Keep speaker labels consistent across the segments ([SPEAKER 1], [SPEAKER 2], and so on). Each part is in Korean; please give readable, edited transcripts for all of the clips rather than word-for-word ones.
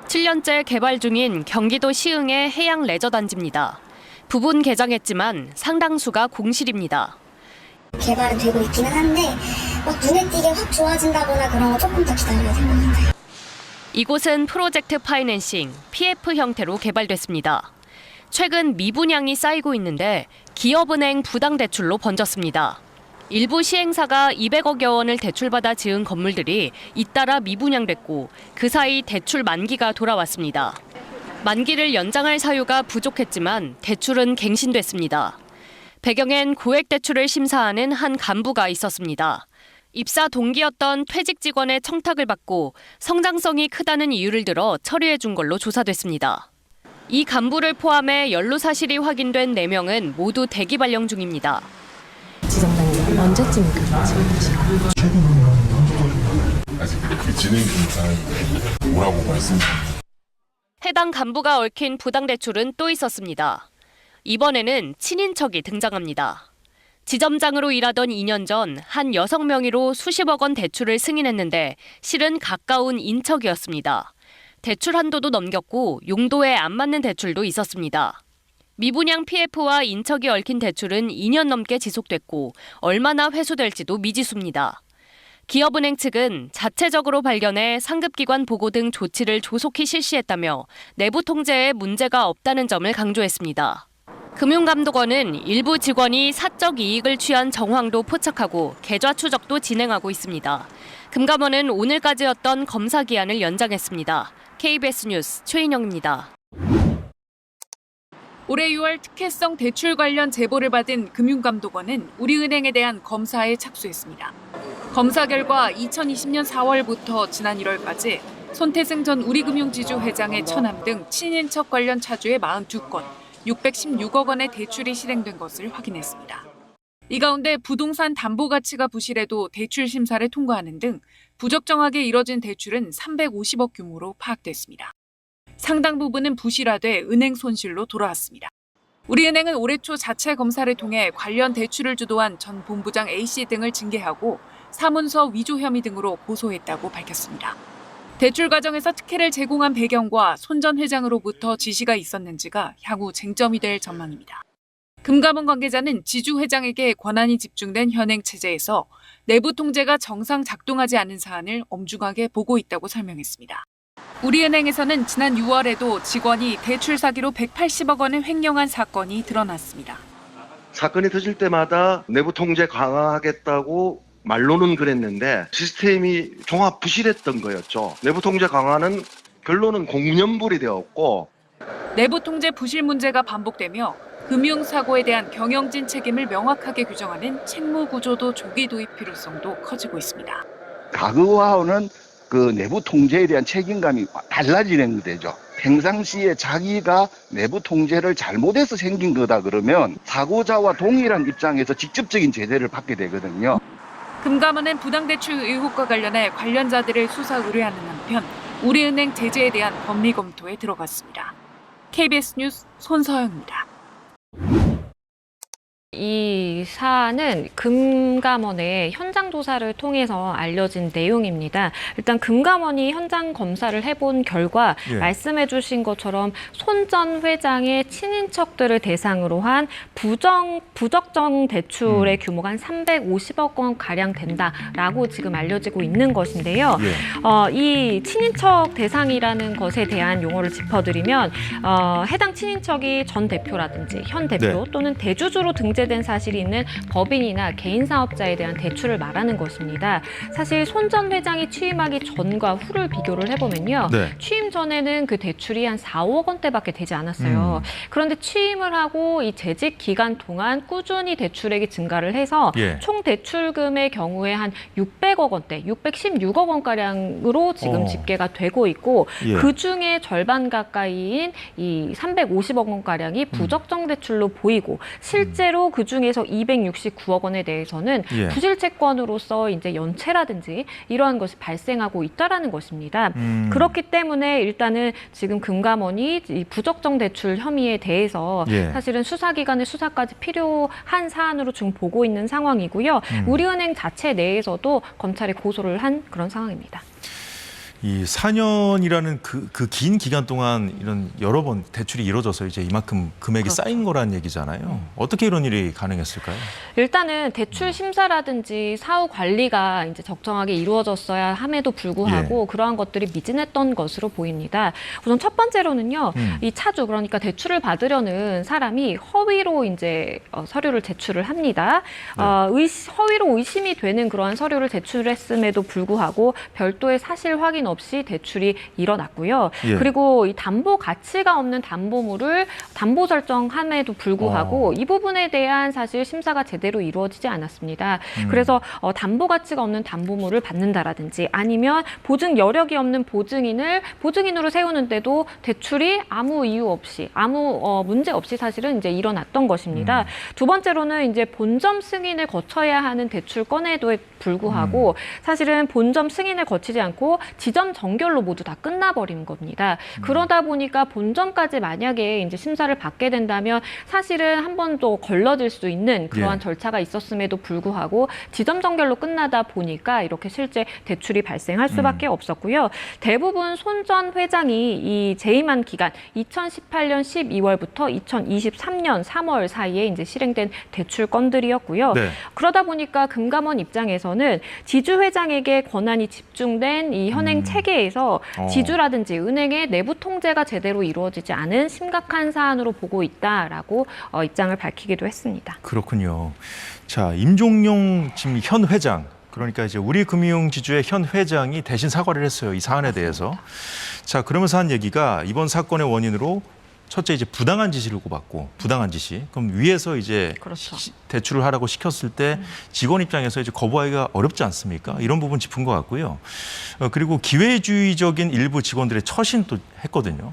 [SPEAKER 1] 7년째 개발 중인 경기도 시흥의 해양 레저 단지입니다. 부분 개장했지만 상당수가 공실입니다.
[SPEAKER 2] 개발은 되고 있기는 한데 눈에 띄게 확 좋아진다거나 그런 거 조금 더 기다려야 생각합니다.
[SPEAKER 1] 이곳은 프로젝트 파이낸싱, PF 형태로 개발됐습니다. 최근 미분양이 쌓이고 있는데 기업은행 부당대출로 번졌습니다. 일부 시행사가 200억여 원을 대출받아 지은 건물들이 잇따라 미분양됐고 그 사이 대출 만기가 돌아왔습니다. 만기를 연장할 사유가 부족했지만 대출은 갱신됐습니다. 배경엔 고액 대출을 심사하는 한 간부가 있었습니다. 입사 동기였던 퇴직 직원의 청탁을 받고 성장성이 크다는 이유를 들어 처리해 준 걸로 조사됐습니다. 이 간부를 포함해 연루 사실이 확인된 4명은 모두 대기 발령 중입니다.
[SPEAKER 3] 지점장님 언제쯤일까?
[SPEAKER 4] 아직 그 진행 중이니까 뭐라고 말씀드립니다.
[SPEAKER 1] 해당 간부가 얽힌 부당대출은 또 있었습니다. 이번에는 친인척이 등장합니다. 지점장으로 일하던 2년 전 한 여성 명의로 수십억 원 대출을 승인했는데 실은 가까운 인척이었습니다. 대출 한도도 넘겼고 용도에 안 맞는 대출도 있었습니다. 미분양 PF와 인척이 얽힌 대출은 2년 넘게 지속됐고 얼마나 회수될지도 미지수입니다. 기업은행 측은 자체적으로 발견해 상급기관 보고 등 조치를 조속히 실시했다며 내부 통제에 문제가 없다는 점을 강조했습니다. 금융감독원은 일부 직원이 사적 이익을 취한 정황도 포착하고 계좌 추적도 진행하고 있습니다. 금감원은 오늘까지였던 검사 기한을 연장했습니다. KBS 뉴스 최인영입니다.
[SPEAKER 5] 올해 6월 특혜성 대출 관련 제보를 받은 금융감독원은 우리은행에 대한 검사에 착수했습니다. 검사 결과 2020년 4월부터 지난 1월까지 손태승 전 우리금융지주 회장의 처남 등 친인척 관련 차주의 42건, 616억 원의 대출이 실행된 것을 확인했습니다. 이 가운데 부동산 담보 가치가 부실해도 대출 심사를 통과하는 등 부적정하게 이뤄진 대출은 350억 규모로 파악됐습니다. 상당 부분은 부실화돼 은행 손실로 돌아왔습니다. 우리은행은 올해 초 자체 검사를 통해 관련 대출을 주도한 전 본부장 A씨 등을 징계하고 사문서 위조 혐의 등으로 고소했다고 밝혔습니다. 대출 과정에서 특혜를 제공한 배경과 손 전 회장으로부터 지시가 있었는지가 향후 쟁점이 될 전망입니다. 금감원 관계자는 지주 회장에게 권한이 집중된 현행 체제에서 내부 통제가 정상 작동하지 않은 사안을 엄중하게 보고 있다고 설명했습니다. 우리은행에서는 지난 6월에도 직원이 대출 사기로 180억 원을 횡령한 사건이 드러났습니다.
[SPEAKER 6] 사건이 터질 때마다 내부 통제 강화하겠다고 말로는 그랬는데 시스템이 종합 부실했던 거였죠. 내부 통제 강화는 결론은 공문연불이 되었고
[SPEAKER 5] 내부 통제 부실 문제가 반복되며 금융사고에 대한 경영진 책임을 명확하게 규정하는 책무 구조도 조기 도입 필요성도 커지고 있습니다.
[SPEAKER 7] 과거와는 그 내부 통제에 대한 책임감이 달라지는 거죠. 평상시에 자기가 내부 통제를 잘못해서 생긴 거다 그러면 사고자와 동일한 입장에서 직접적인 제재를 받게 되거든요.
[SPEAKER 5] 금감원은 부당대출 의혹과 관련해 관련자들을 수사 의뢰하는 한편 우리은행 제재에 대한 법리 검토에 들어갔습니다. KBS 뉴스 손서영입니다.
[SPEAKER 3] 이 사안은 금감원의 현장 조사를 통해서 알려진 내용입니다. 일단 금감원이 현장 검사를 해본 결과 말씀해 주신 것처럼 손 전 회장의 친인척들을 대상으로 한 부적정 대출의 규모가 한 350억 원 가량 된다라고 지금 알려지고 있는 것인데요. 이 친인척 대상이라는 것에 대한 용어를 짚어드리면 해당 친인척이 전 대표라든지 현 대표 또는 대주주로 등재된 사실이 있는 법인이나 개인 사업자에 대한 대출을 말하는 것입니다. 사실 손 전 회장이 취임하기 전과 후를 비교를 해보면요. 취임 전에는 그 대출이 한 4억 원대밖에 되지 않았어요. 그런데 취임을 하고 이 재직 기간 동안 꾸준히 대출액이 증가를 해서 총 대출금의 경우에 한 600억 원대, 616억 원가량으로 지금 집계가 되고 있고 그중에 절반 가까이인 이 350억 원가량이 부적정 대출로 보이고 실제로 그중에서 269억 원에 대해서는 부실채권으로서 이제 연체라든지 이러한 것이 발생하고 있다라는 것입니다. 그렇기 때문에 일단은 지금 금감원이 이 부적정 대출 혐의에 대해서 사실은 수사기관의 수사까지 필요한 사안으로 지금 보고 있는 상황이고요. 우리은행 자체 내에서도 검찰에 고소를 한 그런 상황입니다.
[SPEAKER 8] 이 4년이라는 그 긴 기간 동안 이런 여러 번 대출이 이루어져서 이제 이만큼 금액이
[SPEAKER 3] 그렇죠.
[SPEAKER 8] 쌓인 거라는 얘기잖아요. 어떻게 이런 일이 가능했을까요?
[SPEAKER 3] 일단은 대출 심사라든지 사후 관리가 이제 적정하게 이루어졌어야 함에도 불구하고 그러한 것들이 미진했던 것으로 보입니다. 우선 첫 번째로는요, 이 차주 그러니까 대출을 받으려는 사람이 허위로 이제 서류를 제출을 합니다. 허위로 의심이 되는 그러한 서류를 제출했음에도 불구하고 별도의 사실 확인 없이 대출이 일어났고요. 그리고 이 담보 가치가 없는 담보물을 담보 설정함에도 불구하고 이 부분에 대한 사실 심사가 제대로 이루어지지 않았습니다. 그래서 담보 가치가 없는 담보물을 받는다라든지 아니면 보증 여력이 없는 보증인으로 세우는데도 대출이 아무 이유 없이 아무 문제 없이 사실은 이제 일어났던 것입니다. 두 번째로는 이제 본점 승인을 거쳐야 하는 대출 건에도 불구하고 사실은 본점 승인을 거치지 않고 지점 정결로 모두 다 끝나버린 겁니다. 그러다 보니까 본점까지 만약에 이제 심사를 받게 된다면 사실은 한 번 더 걸러질 수 있는 그러한 절차가 있었음에도 불구하고 지점 정결로 끝나다 보니까 이렇게 실제 대출이 발생할 수밖에 없었고요. 대부분 손 전 회장이 이 재임한 기간 2018년 12월부터 2023년 3월 사이에 이제 실행된 대출 건들이었고요. 그러다 보니까 금감원 입장에서는 지주 회장에게 권한이 집중된 이 현행 체계에서 지주라든지 은행의 내부 통제가 제대로 이루어지지 않은 심각한 사안으로 보고 있다라고 입장을 밝히기도 했습니다.
[SPEAKER 8] 그렇군요. 자, 임종용 지금 현 회장, 그러니까 이제 우리금융지주의 현 회장이 대신 사과를 했어요. 이 사안에 대해서. 자, 그러면서 한 얘기가 이번 사건의 원인으로 첫째 이제 부당한 지시를 꼽았고, 부당한 지시. 그럼 위에서 이제
[SPEAKER 3] 그렇죠.
[SPEAKER 8] 대출을 하라고 시켰을 때 직원 입장에서 이제 거부하기가 어렵지 않습니까? 이런 부분 짚은 것 같고요. 그리고 기회주의적인 일부 직원들의 처신도 했거든요.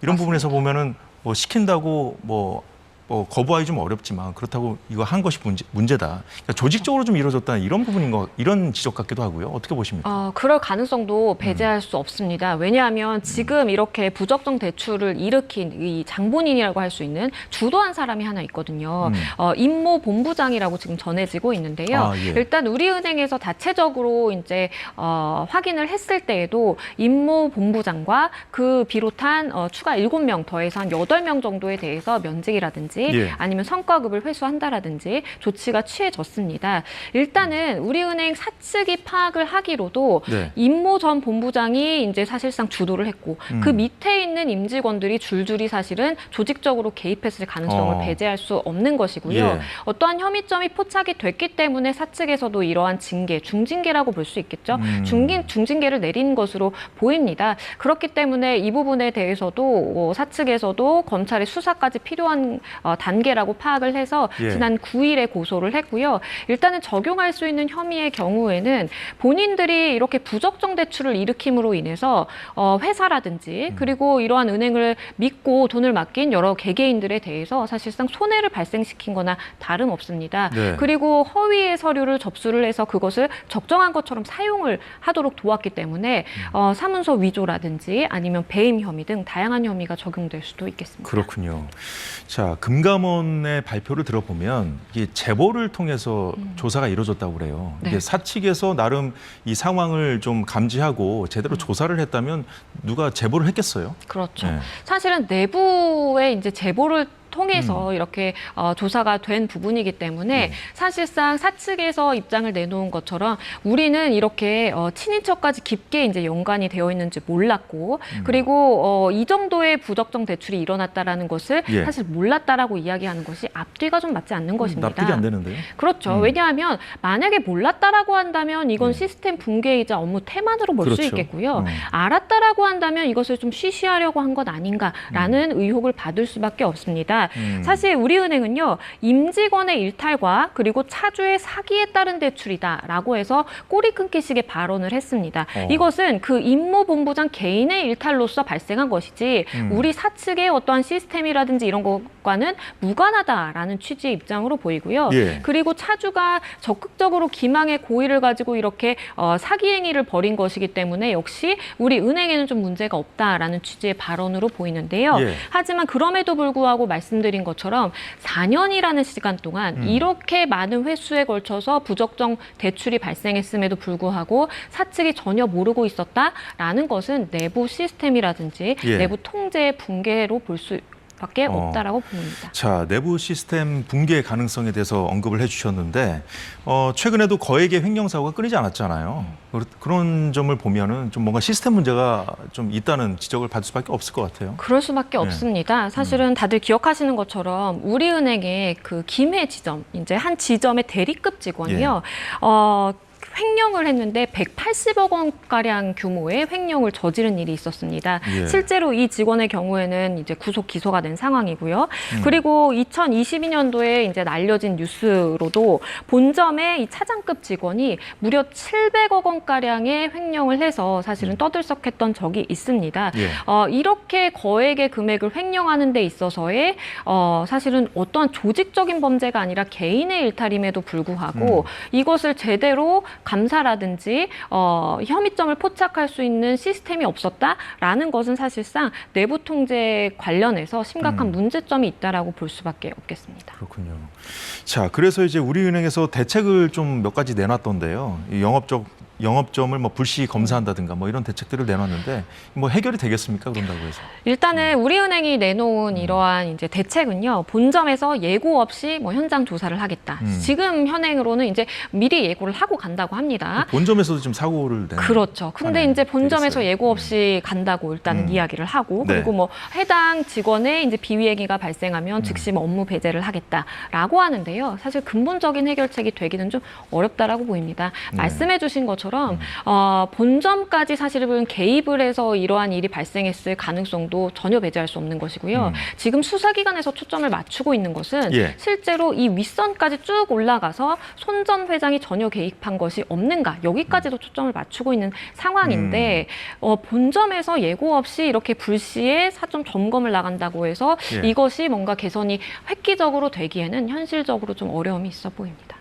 [SPEAKER 8] 이런 부분에서 보면은 뭐 시킨다고 뭐 거부하기 좀 어렵지만 그렇다고 이거 한 것이 문제다. 그러니까 조직적으로 좀 이루어졌다는 이런 부분인 이런 지적 같기도 하고요. 어떻게 보십니까?
[SPEAKER 3] 그럴 가능성도 배제할 수 없습니다. 왜냐하면 지금 이렇게 부적정 대출을 일으킨 이 장본인이라고 할 수 있는 주도한 사람이 하나 있거든요. 임모 본부장이라고 지금 전해지고 있는데요. 일단 우리은행에서 자체적으로 이제 확인을 했을 때에도 임모 본부장과 그 비롯한 추가 7명 더해서 한 8명 정도에 대해서 면직이라든지 아니면 성과급을 회수한다라든지 조치가 취해졌습니다. 일단은 우리은행 사측이 파악을 하기로도 임모 전 본부장이 이제 사실상 주도를 했고 그 밑에 있는 임직원들이 줄줄이 사실은 조직적으로 개입했을 가능성을 배제할 수 없는 것이고요. 어떠한 혐의점이 포착이 됐기 때문에 사측에서도 이러한 징계, 중징계라고 볼 수 있겠죠. 중징계를 내린 것으로 보입니다. 그렇기 때문에 이 부분에 대해서도 사측에서도 검찰의 수사까지 필요한 단계라고 파악을 해서 지난 9일에 고소를 했고요. 일단은 적용할 수 있는 혐의의 경우에는 본인들이 이렇게 부적정 대출을 일으킴으로 인해서 회사라든지 그리고 이러한 은행을 믿고 돈을 맡긴 여러 개개인들에 대해서 사실상 손해를 발생시킨 거나 다름없습니다. 그리고 허위의 서류를 접수를 해서 그것을 적정한 것처럼 사용을 하도록 도왔기 때문에 사문서 위조라든지 아니면 배임 혐의 등 다양한 혐의가 적용될 수도 있겠습니다.
[SPEAKER 8] 그렇군요. 자, 금감원의 발표를 들어보면 이게 제보를 통해서 조사가 이루어졌다고 그래요. 이게 사측에서 나름 이 상황을 좀 감지하고 제대로 조사를 했다면 누가 제보를 했겠어요?
[SPEAKER 3] 그렇죠. 사실은 내부에 이제 제보를 통해서 이렇게 조사가 된 부분이기 때문에 사실상 사측에서 입장을 내놓은 것처럼 우리는 이렇게 친인척까지 깊게 이제 연관이 되어 있는지 몰랐고 그리고 이 정도의 부적정 대출이 일어났다라는 것을 사실 몰랐다라고 이야기하는 것이 앞뒤가 좀 맞지 않는 것입니다.
[SPEAKER 8] 납득이 안 되는데요?
[SPEAKER 3] 그렇죠. 왜냐하면 만약에 몰랐다라고 한다면 이건 시스템 붕괴이자 업무 태만으로 볼 수 있겠고요. 알았다라고 한다면 이것을 좀 쉬쉬하려고 한 것 아닌가라는 의혹을 받을 수밖에 없습니다. 사실 우리은행은요, 임직원의 일탈과 그리고 차주의 사기에 따른 대출이다라고 해서 꼬리 끊기식의 발언을 했습니다. 이것은 그 임모 본부장 개인의 일탈로서 발생한 것이지 우리 사측의 어떠한 시스템이라든지 이런 것과는 무관하다라는 취지의 입장으로 보이고요. 그리고 차주가 적극적으로 기망의 고의를 가지고 이렇게 사기 행위를 벌인 것이기 때문에 역시 우리 은행에는 좀 문제가 없다라는 취지의 발언으로 보이는데요. 하지만 그럼에도 불구하고 말씀드린 것처럼 4년이라는 시간 동안 이렇게 많은 횟수에 걸쳐서 부적정 대출이 발생했음에도 불구하고 사측이 전혀 모르고 있었다라는 것은 내부 시스템이라든지
[SPEAKER 8] 예.
[SPEAKER 3] 내부 통제의 붕괴로 볼 수밖에 없다라고 봅니다.
[SPEAKER 8] 자, 내부 시스템 붕괴 가능성에 대해서 언급을 해주셨는데 최근에도 거액의 횡령 사고가 끊이지 않았잖아요. 그런 점을 보면은 좀 뭔가 시스템 문제가 좀 있다는 지적을 받을 수밖에 없을 것 같아요.
[SPEAKER 3] 그럴 수밖에
[SPEAKER 8] 네.
[SPEAKER 3] 없습니다. 사실은 다들 기억하시는 것처럼 우리은행의 그 김해 지점, 이제 한 지점의 대리급 직원이요. 횡령을 했는데 180억 원가량 규모의 횡령을 저지른 일이 있었습니다.
[SPEAKER 8] 예.
[SPEAKER 3] 실제로 이 직원의 경우에는 이제 구속 기소가 된 상황이고요. 그리고 2022년도에 이제 알려진 뉴스로도 본점의 이 차장급 직원이 무려 700억 원가량의 횡령을 해서 사실은 떠들썩했던 적이 있습니다.
[SPEAKER 8] 예.
[SPEAKER 3] 이렇게 거액의 금액을 횡령하는 데 있어서의 사실은 어떠한 조직적인 범죄가 아니라 개인의 일탈임에도 불구하고 이것을 제대로 감사라든지 혐의점을 포착할 수 있는 시스템이 없었다라는 것은 사실상 내부 통제 관련해서 심각한 문제점이 있다라고 볼 수밖에 없겠습니다.
[SPEAKER 8] 그렇군요. 자, 그래서 이제 우리은행에서 대책을 좀 몇 가지 내놨던데요. 이 영업점을 뭐 불시 검사한다든가 뭐 이런 대책들을 내놨는데 뭐 해결이 되겠습니까? 그런다고 해서.
[SPEAKER 3] 일단은 우리은행이 내놓은 이러한 이제 대책은요. 본점에서 예고 없이 뭐 현장 조사를 하겠다. 지금 현행으로는 이제 미리 예고를 하고 간다고 합니다.
[SPEAKER 8] 본점에서도 좀 사고를 내는.
[SPEAKER 3] 그렇죠. 근데 이제 본점에서
[SPEAKER 8] 되겠어요.
[SPEAKER 3] 예고 없이 간다고 일단은 이야기를 하고
[SPEAKER 8] 네.
[SPEAKER 3] 그리고 뭐 해당 직원의 이제 비위행위가 발생하면 즉시 뭐 업무 배제를 하겠다라고 하는데요. 사실 근본적인 해결책이 되기는 좀 어렵다라고 보입니다. 말씀해주신 것처럼 본점까지 사실은 개입을 해서 이러한 일이 발생했을 가능성도 전혀 배제할 수 없는 것이고요. 지금 수사기관에서 초점을 맞추고 있는 것은
[SPEAKER 8] 예.
[SPEAKER 3] 실제로 이 윗선까지 쭉 올라가서 손 전 회장이 전혀 개입한 것이 없는가 여기까지도 초점을 맞추고 있는 상황인데 본점에서 예고 없이 이렇게 불시에 사점 점검을 나간다고 해서
[SPEAKER 8] 예.
[SPEAKER 3] 이것이 뭔가 개선이 획기적으로 되기에는 현실적으로 좀 어려움이 있어 보입니다.